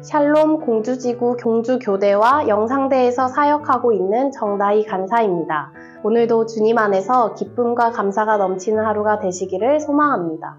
샬롬 공주지구 공주교대와 영상대에서 사역하고 있는 정다희 간사입니다. 오늘도 주님 안에서 기쁨과 감사가 넘치는 하루가 되시기를 소망합니다.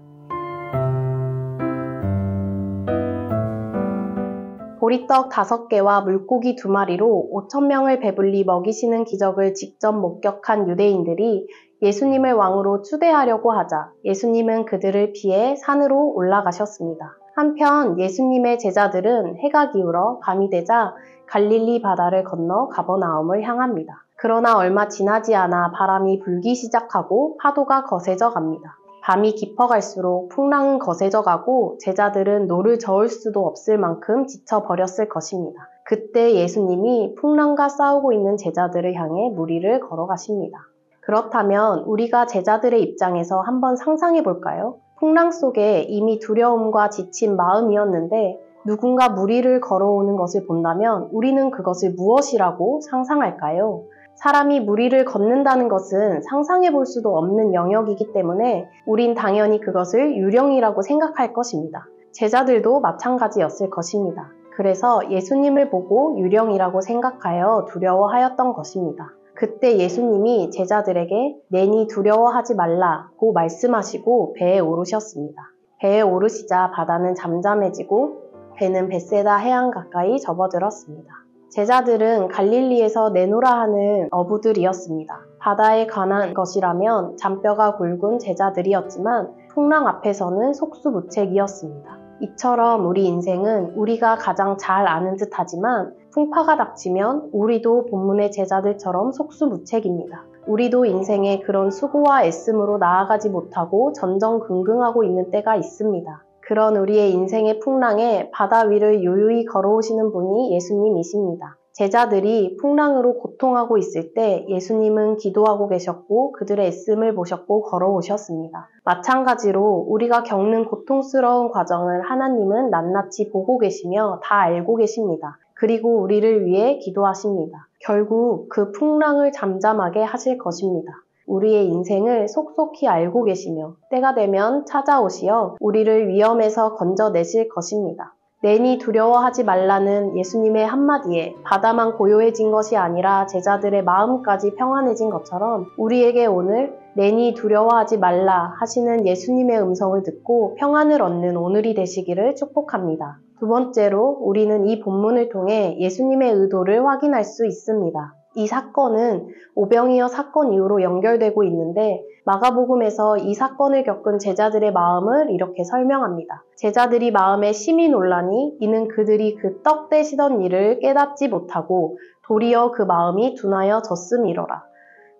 보리떡 5개와 물고기 2마리로 5,000명을 배불리 먹이시는 기적을 직접 목격한 유대인들이 예수님을 왕으로 추대하려고 하자 예수님은 그들을 피해 산으로 올라가셨습니다. 한편 예수님의 제자들은 해가 기울어 밤이 되자 갈릴리 바다를 건너 가버나움을 향합니다. 그러나 얼마 지나지 않아 바람이 불기 시작하고 파도가 거세져 갑니다. 밤이 깊어갈수록 풍랑은 거세져 가고 제자들은 노를 저을 수도 없을 만큼 지쳐버렸을 것입니다. 그때 예수님이 풍랑과 싸우고 있는 제자들을 향해 무리를 걸어가십니다. 그렇다면 우리가 제자들의 입장에서 한번 상상해 볼까요? 풍랑 속에 이미 두려움과 지친 마음이었는데 누군가 무리를 걸어오는 것을 본다면 우리는 그것을 무엇이라고 상상할까요? 사람이 무리를 걷는다는 것은 상상해 볼 수도 없는 영역이기 때문에 우린 당연히 그것을 유령이라고 생각할 것입니다. 제자들도 마찬가지였을 것입니다. 그래서 예수님을 보고 유령이라고 생각하여 두려워하였던 것입니다. 그때 예수님이 제자들에게 내니 두려워하지 말라고 말씀하시고 배에 오르셨습니다. 배에 오르시자 바다는 잠잠해지고 배는 벳세다 해안 가까이 접어들었습니다. 제자들은 갈릴리에서 내노라 하는 어부들이었습니다. 바다에 관한 것이라면 잔뼈가 굵은 제자들이었지만 풍랑 앞에서는 속수무책이었습니다. 이처럼 우리 인생은 우리가 가장 잘 아는 듯 하지만 풍파가 닥치면 우리도 본문의 제자들처럼 속수무책입니다. 우리도 인생에 그런 수고와 애씀으로 나아가지 못하고 전전긍긍하고 있는 때가 있습니다. 그런 우리의 인생의 풍랑에 바다 위를 요요히 걸어오시는 분이 예수님이십니다. 제자들이 풍랑으로 고통하고 있을 때 예수님은 기도하고 계셨고 그들의 애씀을 보셨고 걸어오셨습니다. 마찬가지로 우리가 겪는 고통스러운 과정을 하나님은 낱낱이 보고 계시며 다 알고 계십니다. 그리고 우리를 위해 기도하십니다. 결국 그 풍랑을 잠잠하게 하실 것입니다. 우리의 인생을 속속히 알고 계시며 때가 되면 찾아오시어 우리를 위험에서 건져내실 것입니다. 내니 두려워하지 말라는 예수님의 한마디에 바다만 고요해진 것이 아니라 제자들의 마음까지 평안해진 것처럼 우리에게 오늘 내니 두려워하지 말라 하시는 예수님의 음성을 듣고 평안을 얻는 오늘이 되시기를 축복합니다. 두 번째로 우리는 이 본문을 통해 예수님의 의도를 확인할 수 있습니다. 이 사건은 오병이어 사건 이후로 연결되고 있는데 마가복음에서 이 사건을 겪은 제자들의 마음을 이렇게 설명합니다. 제자들이 마음에 심히 놀라니 이는 그들이 그 떡 떼시던 일을 깨닫지 못하고 도리어 그 마음이 둔하여 졌음이로라.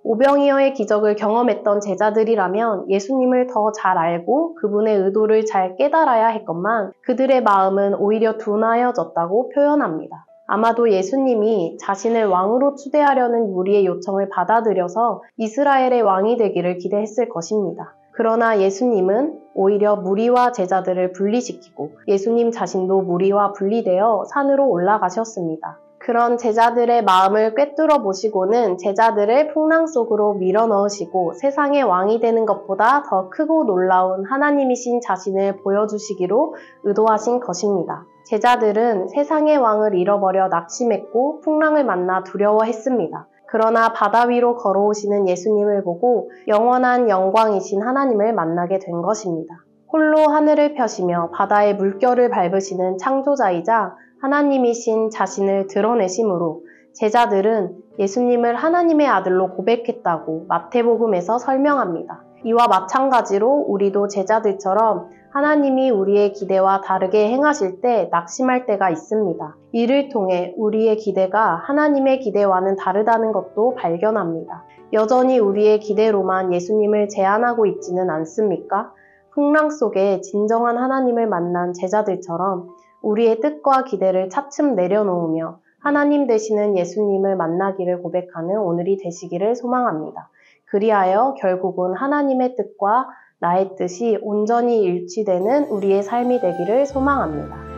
오병이어의 기적을 경험했던 제자들이라면 예수님을 더 잘 알고 그분의 의도를 잘 깨달아야 했건만 그들의 마음은 오히려 둔하여졌다고 표현합니다. 아마도 예수님이 자신을 왕으로 추대하려는 무리의 요청을 받아들여서 이스라엘의 왕이 되기를 기대했을 것입니다. 그러나 예수님은 오히려 무리와 제자들을 분리시키고 예수님 자신도 무리와 분리되어 산으로 올라가셨습니다. 그런 제자들의 마음을 꿰뚫어 보시고는 제자들을 풍랑 속으로 밀어넣으시고 세상의 왕이 되는 것보다 더 크고 놀라운 하나님이신 자신을 보여주시기로 의도하신 것입니다. 제자들은 세상의 왕을 잃어버려 낙심했고 풍랑을 만나 두려워했습니다. 그러나 바다 위로 걸어오시는 예수님을 보고 영원한 영광이신 하나님을 만나게 된 것입니다. 홀로 하늘을 펴시며 바다의 물결을 밟으시는 창조자이자 하나님이신 자신을 드러내심으로 제자들은 예수님을 하나님의 아들로 고백했다고 마태복음에서 설명합니다. 이와 마찬가지로 우리도 제자들처럼 하나님이 우리의 기대와 다르게 행하실 때 낙심할 때가 있습니다. 이를 통해 우리의 기대가 하나님의 기대와는 다르다는 것도 발견합니다. 여전히 우리의 기대로만 예수님을 제한하고 있지는 않습니까? 풍랑 속에 진정한 하나님을 만난 제자들처럼 우리의 뜻과 기대를 차츰 내려놓으며 하나님 되시는 예수님을 만나기를 고백하는 오늘이 되시기를 소망합니다. 그리하여 결국은 하나님의 뜻과 나의 뜻이 온전히 일치되는 우리의 삶이 되기를 소망합니다.